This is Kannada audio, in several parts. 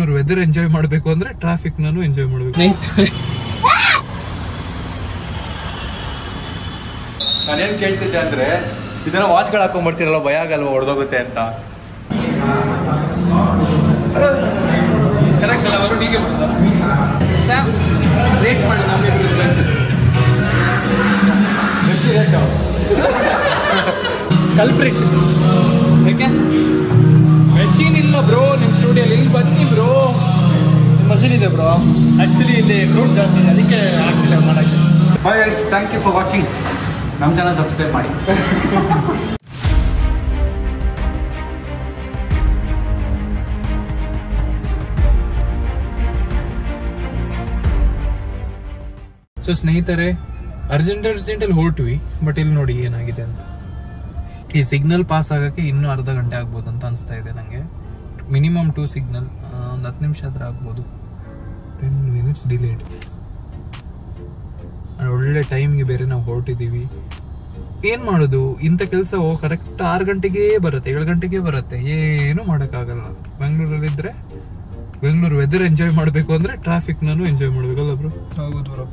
ಬೆಂಗಳೂರು ವೆದರ್ ಎಂಜಾಯ್ ಮಾಡಬೇಕು ಅಂದ್ರೆ ಟ್ರಾಫಿಕ್ ನಾನು ಎಂಜಾಯ್ ಮಾಡಬೇಕು. ನಾನೇನ್ ಕೇಳ್ತಿದ್ದೆ ಅಂದ್ರೆ ಇದನ್ನ ವಾಚ್ಗಳು ಹಾಕೊಂಡ್ ಬರ್ತೀರಲ್ಲ ಭಯ ಆಗಲ್ವಾ ಹೊಡೆದೋಗುತ್ತೆ ಅಂತ. ಕಲ್ಪ್ರಿಟ್ ಯಾಕೆ ಮೆಷಿನ್ ಇಲ್ಲ ಬ್ರೋ ನಿಮ್ಮ ಸ್ಟುಡಿಯೋಲಿ? ಇಲ್ಲಿ ಬನ್ನಿ ಬ್ರೋ, ಮಷಿನ್ ಇದೆ ಬ್ರೋ. ಆಕ್ಚುಲಿ ಇಲ್ಲಿ ಕ್ರೌಡ್ ಜಾಸ್ತಿ ಇದೆ, ಅದಕ್ಕೆ ಆಗ್ತಿಲ್ಲ ಮಾಡಕ್ಕೆ. Bye guys, thank you for watching. ನಮ್ಮ ಚಾನಲ್ ಸಬ್ಸ್ಕ್ರೈಬ್ ಮಾಡಿ. ಸೊ ಸ್ನೇಹಿತರೆ, ಅರ್ಜೆಂಟಲ್ಲಿ ಹೊರಟ್ವಿ, ಬಟ್ ಇಲ್ಲಿ ನೋಡಿ ಏನಾಗಿದೆ ಅಂತ. ಈ ಸಿಗ್ನಲ್ ಪಾಸ್ ಆಗಕ್ಕೆ ಇನ್ನೂ ಅರ್ಧ ಗಂಟೆ ಆಗ್ಬೋದು ಅಂತ ಅನಿಸ್ತಾ ಇದೆ ನನಗೆ. ಮಿನಿಮಮ್ 2 ಸಿಗ್ನಲ್, ಒಂದು 10 ನಿಮಿಷ ಆದ್ರೆ ಆಗ್ಬೋದು. 10 ಮಿನಿಟ್ಸ್ ಡಿಲೇಡ್. ಒಳ್ಳೆ ಟೈಮ್ಗೆ ಬೇರೆ ನಾವು ಹೊರಟಿದ್ದೀವಿ. ಏನು ಮಾಡೋದು, ಇಂಥ ಕೆಲಸ ಕರೆಕ್ಟ್ 6 ಗಂಟೆಗೆ ಬರುತ್ತೆ, 7 ಗಂಟೆಗೆ ಬರುತ್ತೆ. ಏನು ಮಾಡೋಕ್ಕಾಗಲ್ಲ. ಬೆಂಗಳೂರಲ್ಲಿದ್ದರೆ ಬೆಂಗಳೂರು ವೆದರ್ ಎಂಜಾಯ್ ಮಾಡಬೇಕು ಅಂದರೆ ಟ್ರಾಫಿಕ್ ನಾನು ಎಂಜಾಯ್ ಮಾಡಬೇಕಲ್ಲ ಬ್ರೋ? ಹೌದು ಬ್ರೋ.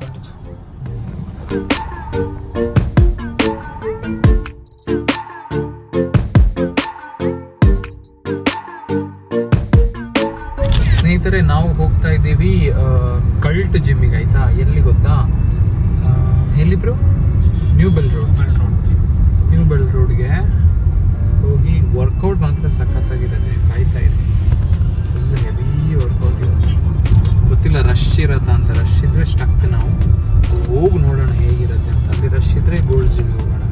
ಸ್ನೇಹಿತರೆ, ನಾವು ಹೋಗ್ತಾ ಇದ್ದೀವಿ ಕಲ್ಟ್ ಜಿಮ್ಮಿಗೆ. ಆಯ್ತಾ? ಎಲ್ಲಿ ಗೊತ್ತಾ? ಎಲ್ಲಿ ಬ್ರೋ? ನ್ಯೂ ಬೆಲ್ ರೋಡ್ಗೆ ಹೋಗಿ ವರ್ಕೌಟ್ ಮಾತ್ರ ಸಖತ್ತಾಗಿದೆ. ನೀವು ಕಾಯ್ತಾ ಇರಿ, ಫುಲ್ ಹೆವಿ ವರ್ಕೌಟ್ ಇದೆ. ಗೊತ್ತಿಲ್ಲ ರಶ್ ಇರತ್ತಾ ಅಂತ. ರಶ್ ಇದ್ರೆ ಸ್ಟಕ್. ನಾವು ಹೋಗಿ ನೋಡೋಣ ಹೇಗಿರುತ್ತೆ ಅಂತ. ಅಲ್ಲಿ ರಶ್ ಇದ್ರೆ ಗೋಲ್ಡ್ ಜಿಮ್ ಹೋಗೋಣ.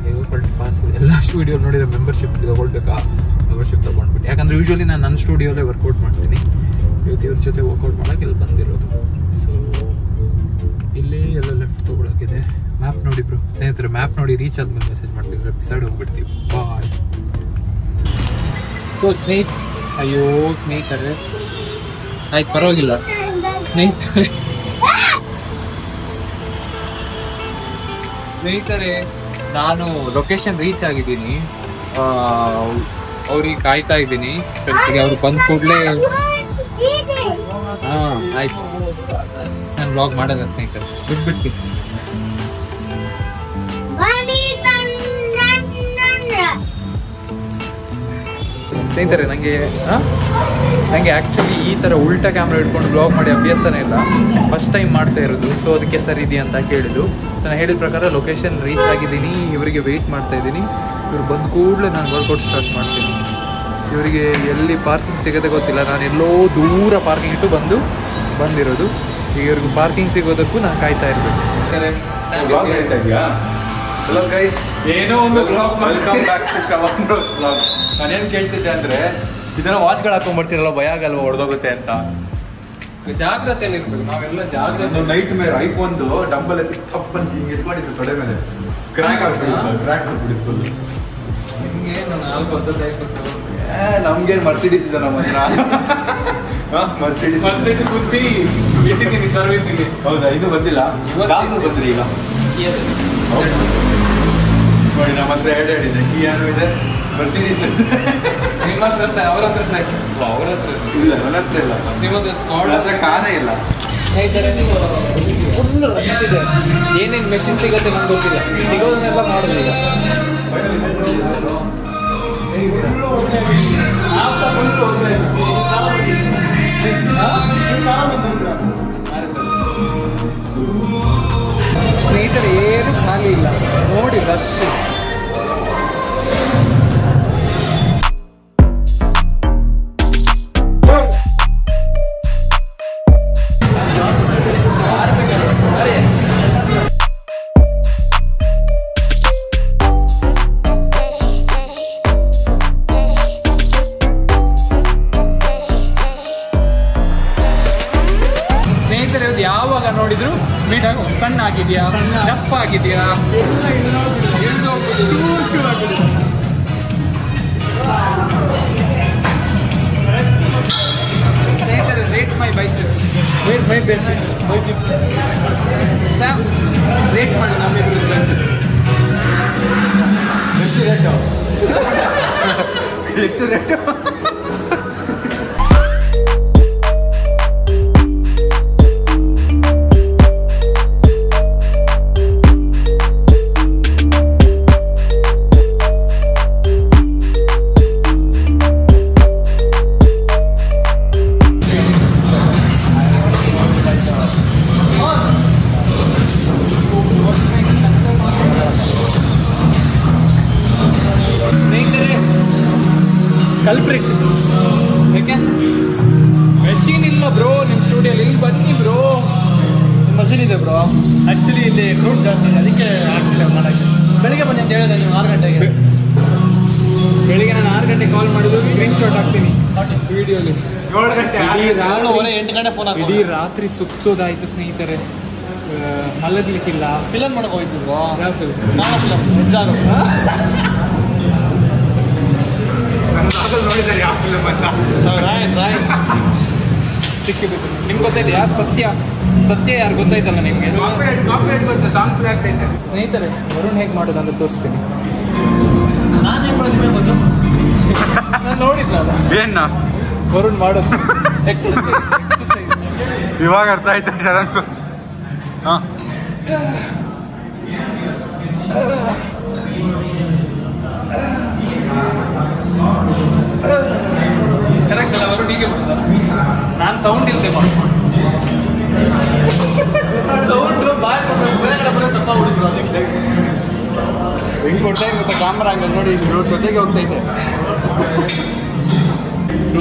ಹೇಗೋ ಕಲ್ಟ್ ಪಾಸ್ ಇದೆ. ಲಾಸ್ಟ್ ವಿಡಿಯೋ ನೋಡಿದ್ರೆ ಮೆಂಬರ್ಶಿಪ್ ತೊಗೊಳ್ಬೇಕಾ? ಮೆಂಬರ್ಶಿಪ್ ತೊಗೊಂಡ್ಬಿಟ್ಟು. ಯಾಕಂದರೆ ಯೂಶ್ವಲಿ ನಾನು ನನ್ನ ಸ್ಟುಡಿಯೋಲ್ಲೇ ವರ್ಕೌಟ್ ಮಾಡ್ತೀನಿ. ಇವತ್ತು ಇವ್ರ ಜೊತೆ ವರ್ಕೌಟ್ ಮಾಡೋಕೆ ಇಲ್ಲಿ ಬಂದಿರೋದು. ಸೊ ಇಲ್ಲಿ ಎಲ್ಲ ಲೆಫ್ಟ್ ತೊಗೊಳಕ್ಕಿದೆ. ಮ್ಯಾಪ್ ನೋಡಿ ಬ್ರೋ. ಸ್ನೇಹಿತರೆ, ಮ್ಯಾಪ್ ನೋಡಿ ರೀಚ್ ಆದ್ಮೇಲೆ ಮೆಸೇಜ್ ಮಾಡ್ತೀವಿ. ಎಪಿಸೋಡ್ ಹೋಗ್ಬಿಡ್ತೀವಿ. ಬಾಯ್. ಸೊ ಸ್ನೇಹಿತರೆ ಆಯ್ತು, ಪರವಾಗಿಲ್ಲ ಸ್ನೇಹಿತರೆ, ನಾನು ಲೊಕೇಶನ್ ರೀಚ್ ಆಗಿದ್ದೀನಿ. ಅವ್ರಿಗೆ ಕಾಯ್ತಾ ಇದ್ದೀನಿ. ಅವ್ರು ಬಂದ ಕೂಡಲೇ ಆಯ್ತು, ನಾನು ವ್ಲಾಗ್ ಮಾಡಲ್ಲ ಸ್ನೇಹಿತರೆ, ಬಿಟ್ಬಿಡ್ತೀನಿ. ಸ್ನೇಹಿತರೆ, ನನಗೆ ಆ್ಯಕ್ಚುಲಿ ಈ ಥರ ಉಲ್ಟಾ ಕ್ಯಾಮ್ರಾ ಇಟ್ಕೊಂಡು ಬ್ಲಾಗ್ ಮಾಡಿ ಅಭ್ಯಾಸನೇ ಇಲ್ಲ. ಫಸ್ಟ್ ಟೈಮ್ ಮಾಡ್ತಾ ಇರೋದು. ಸೊ ಅದಕ್ಕೆ ಸರಿ ಇದೆಯಾ ಅಂತ ಕೇಳಿದ್ದು. ಸೊ ನಾನು ಹೇಳಿದ ಪ್ರಕಾರ ಲೊಕೇಶನ್ ರೀಚ್ ಆಗಿದ್ದೀನಿ. ಇವರಿಗೆ ವೆಯ್ಟ್ ಮಾಡ್ತಾ ಇದ್ದೀನಿ. ಇವ್ರು ಬಂದ ಕೂಡಲೇ ನಾನು ವರ್ಕೌಟ್ ಸ್ಟಾರ್ಟ್ ಮಾಡ್ತೀನಿ. ಇವರಿಗೆ ಎಲ್ಲಿ ಪಾರ್ಕಿಂಗ್ ಸಿಗೋದೇ ಗೊತ್ತಿಲ್ಲ. ನಾನು ಎಲ್ಲೋ ದೂರ ಪಾರ್ಕಿಂಗ್ ಇಟ್ಟು ಬಂದಿರೋದು. ಈಗ ಇವ್ರಿಗೆ ಪಾರ್ಕಿಂಗ್ ಸಿಗೋದಕ್ಕೂ ನಾನು ಕಾಯ್ತಾ ಇರಬೇಕು. ಹಲೋ ಗೈಸ್, ಏನೋ ಒಂದು welcome back to Shravan bros blog. ನಾನೇನು ಕೇಳ್ತಿದ್ದೆ ಅಂದರೆ ಇದನ್ನ ವಾಚ್ಗಳು ಹಾಕೊಂಡ್ ಬರ್ತೀರಲ್ಲ ಭಯ ಆಗಲ್ವಾ ಹೊಡೆದೋಗುತ್ತೆ ಅಂತ? ಜಾಗ್ರತೆಯಲ್ಲಿ ಇರ್ಬೇಕು ನಾವೆಲ್ಲ. ಜಾಗ್ರತೆ. ನೈಟ್ ಮೇಲೆ ಐಫೋನ್ದು ಡಂಬಲ್ ಎತ್ತಿ ತಪ್ಪಂತ ಹಿಂಗೆ ಇಟ್ಕೊಂಡಿದ್ದು ತೊಡೆ ಮೇಲೆ ಕ್ರ್ಯಾಕ್ ಆಗ್ಬಿಡಿತ್ತು. ನಮ್ಗೇನು ಮರ್ಸಿಡೀಸ್ ಇದೆ ನಮ್ಮ ಹತ್ರ. ಮರ್ಸಿಡೀಸ್ ಬುದ್ಧಿ ಇಟ್ಟಿದ್ದೀನಿ ಸರ್ವಿಸಿಗೆ. ಹೌದಾ? ಇದು ಬಂದಿಲ್ಲ, ಬಂದಿರಿ ಈಗ ನೋಡಿ. ನಮ್ಮ ಹತ್ರ ಹೇಳಿದೆ ಕೀ ಏನು ಇದೆ, ಮರ್ಸಿಡೀಸ್. ನಿಮ್ಮ ಹತ್ರ ಅವ್ರ ಹತ್ರ ಅವ್ರ ಹತ್ರ ಇಲ್ಲ, ನನ್ನ ಹತ್ರ ಇಲ್ಲ. ನಿಮ್ಮದು ಸ್ಕಾಡ್ ಹತ್ರ ಕಾರೇ ಇಲ್ಲ. ಸ್ನೇಹಿತರೆ, ಫುಲ್ ರಶ್ ಇದೆ. ಏನೇನು ಮೆಷಿನ್ ಸಿಗುತ್ತೆ ನಂಗೆ ಗೊತ್ತಿಲ್ಲ. ಸಿಗೋದನ್ನೆಲ್ಲ ಮಾಡೋದಿಲ್ಲ. ಸ್ನೇಹಿತರೆ, ಏನು ಖಾಲಿ ಇಲ್ಲ ನೋಡಿ, ರಶ್. ಯಾವಾಗ ನೋಡಿದ್ರು ಮೀಟ್ ಸಣ್ಣ ಆಗಿದೆಯಾ, ದಪ್ಪ ಆಗಿದೆಯಾ, ಸ್ನೇಹಿತರೆ, ರೇಟ್ ಮೈ ಬೈಸೆಪ್ಸ್. ಸ್ಯಾಮ್, ರೇಟ್ ಮಾಡಿ ನಮ್ಮಿಬ್ರು ಎಷ್ಟು ರೇಟು? ಕಲ್ಪ್ರಿಟ್. ಯಾಕೆ ಮೆಷಿನ್ ಇಲ್ಲ ಬ್ರೋ ನಿಮ್ಮ ಸ್ಟುಡಿಯೋಲಿ? ಇಲ್ಲಿ ಬನ್ನಿ ಬ್ರೋ, ಮಷೀನ್ ಇದೆ ಬ್ರೋ. ಆ್ಯಕ್ಚುಲಿ ಇಲ್ಲಿ ಕ್ರೌಡ್ ಜಾಸ್ತಿ ಇದೆ, ಅದಕ್ಕೆ ಆಗ್ತಿಲ್ಲ ಮಾಡೋಕ್ಕೆ. ಬೆಳಿಗ್ಗೆ ಬನ್ನಿ ಅಂತ ಹೇಳಿದೆ ನೀವು 6 ಗಂಟೆಗೆ. ಬೆಳಿಗ್ಗೆ ನಾನು 6 ಗಂಟೆಗೆ ಕಾಲ್ ಮಾಡಿದ್ರು, ಸ್ಕ್ರೀನ್ ಶಾಟ್ ಹಾಕ್ತೀನಿ ವಿಡಿಯೋಲಿ. 7 ಗಂಟೆ 8 ಗಂಟೆ ಫೋನ್ ಹಾಕಿ ಇಡೀ ರಾತ್ರಿ ಸುತ್ತೋದಾಯ್ತು ಸ್ನೇಹಿತರೆ, ಮಲಗಲಿಕ್ಕಿಲ್ಲ. ಫಿಲಮ್ ಮಾಡಕ್ಕೆ ಹೋಗ್ತಿದ್ವು. ಯಾವ ಫಿಲ್ಮ್? ಫಿಲಮ್ ಹೆಜ್ಜಾರು ನೋಡಿದ್ದಾರೆ ಯಾವ ಫಿಲಮ್ ಅಂತ. ಸಿಕ್ಕಿಬಿಟ್ಟು ನಿಮ್ಗೆ ಗೊತ್ತೈತೆ ಯಾರು ಸತ್ಯ ಯಾರು ಗೊತ್ತಾಯ್ತಲ್ಲ ನಿಮಗೆ? ಸ್ನೇಹಿತರೆ, ವರುಣ್ ಹೇಗೆ ಮಾಡೋದು ಅಂತ ತೋರಿಸ್ತೀನಿ. ನಾನು ಏನು ಮಾಡೋದು ಬಂದು ನಾನು ನೋಡಿದ್ನಲ್ಲ ಏನು ವರುಣ್ ಮಾಡೋದು ಎಕ್ಸಸೈಸ್. ಇವಾಗ ಅರ್ಥ ಆಯ್ತು ಶರಣ್. ಹಾಂ ಕರೆಕ್ಟ್ ಅಲ್ಲ ವರುಣ್ ಹೀಗೆ ಮಾಡೋದ? ನಾನು ಸೌಂಡ್ ಇಲ್ಲದೆ ಮಾಡಿ ಸೌಂಡು ಬಾಯ್ ತಪ್ಪ ಹೊಡಿದ್ರು. ಅದಕ್ಕೆ ಹೆಂಗೆ ಕೊಡ್ತಾ ಇರುತ್ತೆ ಕ್ಯಾಮ್ರಾ ಹಂಗೆ ನೋಡಿ, ಜೊತೆಗೆ ಹೋಗ್ತಾ ಇದೆ.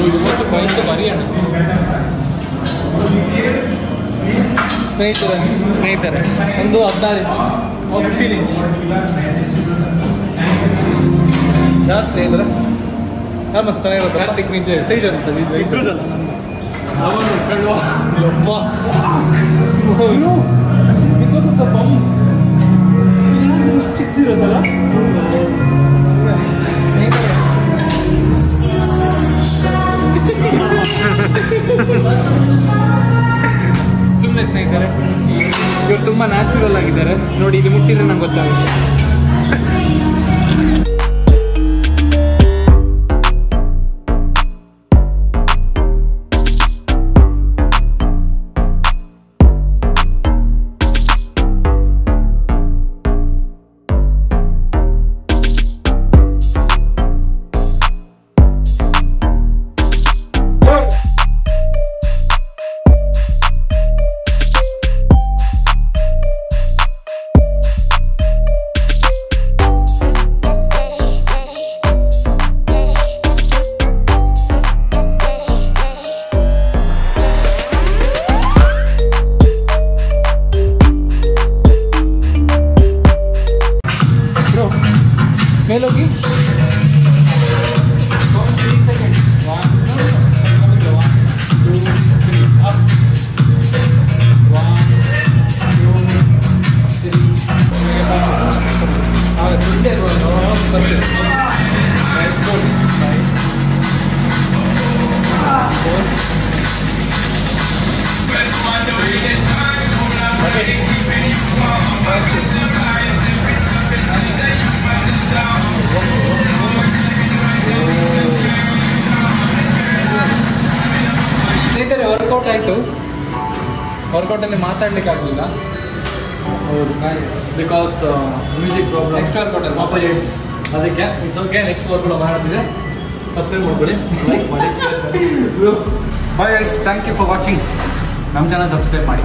ಇದು ಮತ್ತು ಬೈಕ್ ಮರಿಯೋಣ ಸ್ನೇಹಿತರೆ. ಒಂದು 16 ಇಂಚ್ 15 ಇಂಚ್ ಜಾಸ್ತಿ ಸ್ನೇಹಿತರೆ. ಯಾರು ಮತ್ತೆ ಚೆನ್ನಾಗಿರುತ್ತೆ. ಕಾರ್ತಿಕ್ ನಿಜ ಟೀಚರ್ ಅಂತ ಇಬ್ಬರಲ್ಲ ಅವನು ಕಳ್ಳುವ ಒಬ್ಬ ಬಿಕಾಸ್ ಆಫ್ ದ ಬಮ್ ಚಿಕ್ಕಿರೋದಲ್ಲ ಸ್ನೇಹಿತರೆ. ಸುಮ್ಮನೆ ಸ್ನೇಹಿತರೆ, ಇವರು ತುಂಬ ನ್ಯಾಚುರಲ್ ಆಗಿದ್ದಾರೆ ನೋಡಿ. ಇದು ಮುಟ್ಟಿದ್ರೆ ನಂಗೆ ಗೊತ್ತಾಗುತ್ತೆ. ಮೇಲೋಗಿ ಸ್ನೇಹಿತರೆ, ವರ್ಕೌಟ್ ಆಯಿತು. ವರ್ಕೌಟಲ್ಲಿ ಮಾತಾಡ್ಲಿಕ್ಕೆ ಆಗಲಿಲ್ಲ. ಹೌದು, ಬಿಕಾಸ್ ಮ್ಯೂಸಿಕ್ ಪ್ರಾಬ್ಲಮ್. ನೆಕ್ಸ್ಟ್ ವರ್ಕೌಟಲ್ಲಿ ಆಪೋಸಿಟ್ಸ್, ಅದಕ್ಕೆ ಇಟ್ಸ್ ಓಕೆ. ನೆಕ್ಸ್ಟ್ ವರ್ಕೌಟ್ ಮಾಡ್ತಿದೆ. ಸಬ್ಸ್ಕ್ರೈಬ್ ಮಾಡ್ಕೊಳ್ಳಿ, ಲೈಕ್ ಮಾಡಿ, ಶೇರ್ ಮಾಡಿ. Bye guys, thank you for watching. ನಮ್ಮ ಚಾನಲ್ ಸಬ್ಸ್ಕ್ರೈಬ್ ಮಾಡಿ.